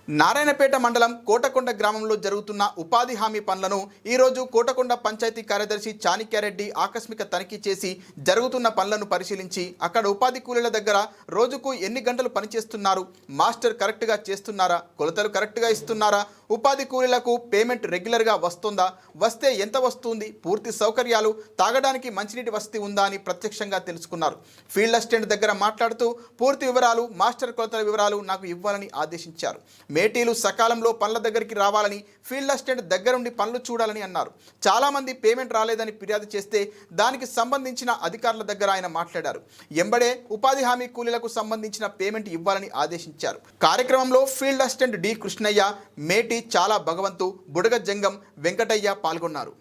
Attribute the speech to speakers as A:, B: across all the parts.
A: నారాయణపేట మండలం కోటకొండ గ్రామంలో జరుగుతున్న ఉపాధి హామీ పనులను ఈరోజు కోటకొండ పంచాయతీ కార్యదర్శి చాణిక్యారెడ్డి ఆకస్మిక తనిఖీ చేసి జరుగుతున్న పనులను పరిశీలించి అక్కడ ఉపాధి కూలీల దగ్గర రోజుకు ఎన్ని గంటలు పనిచేస్తున్నారు, మాస్టర్ కరెక్ట్గా చేస్తున్నారా, కొలతలు కరెక్ట్గా ఇస్తున్నారా, ఉపాధి కూలీలకు పేమెంట్ రెగ్యులర్గా వస్తుందా, వస్తే ఎంత వస్తుంది, పూర్తి సౌకర్యాలు, తాగడానికి మంచినీటి వసతి ఉందా అని ప్రత్యక్షంగా తెలుసుకున్నారు. ఫీల్డ్ అసిస్టెంట్ దగ్గర మాట్లాడుతూ పూర్తి వివరాలు, మాస్టర్ కొలతల వివరాలు నాకు ఇవ్వాలని ఆదేశించారు. మేటీలు సకాలంలో పనుల దగ్గరికి రావాలని, ఫీల్డ్ అసిస్టెంట్ దగ్గరుండి పనులు చూడాలని అన్నారు. చాలామంది పేమెంట్ రాలేదని ఫిర్యాదు చేస్తే దానికి సంబంధించిన అధికారుల దగ్గర ఆయన మాట్లాడారు. ఎంబడే ఉపాధి హామీ కూలీలకు సంబంధించిన పేమెంట్ ఇవ్వాలని ఆదేశించారు. కార్యక్రమంలో ఫీల్డ్ అసిస్టెంట్ డి కృష్ణయ్య, మేటి చాలా భగవంతు, బుడగ జంగం, వెంకటయ్య పాల్గొన్నారు.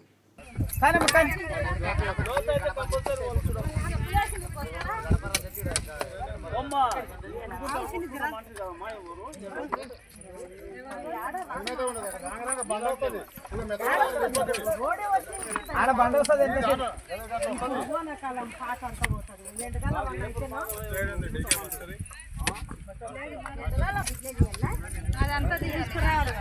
B: ఆడ బండి వస్తుంది అదంతా తీసుకురావాలి.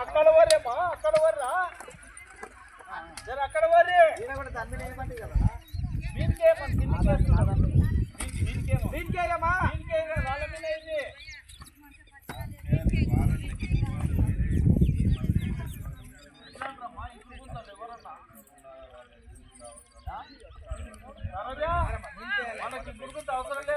B: అక్కడ వర్రేమా, అక్కడ వర్రా, అక్కడ వర్రే మనకి అవసరం లేదు.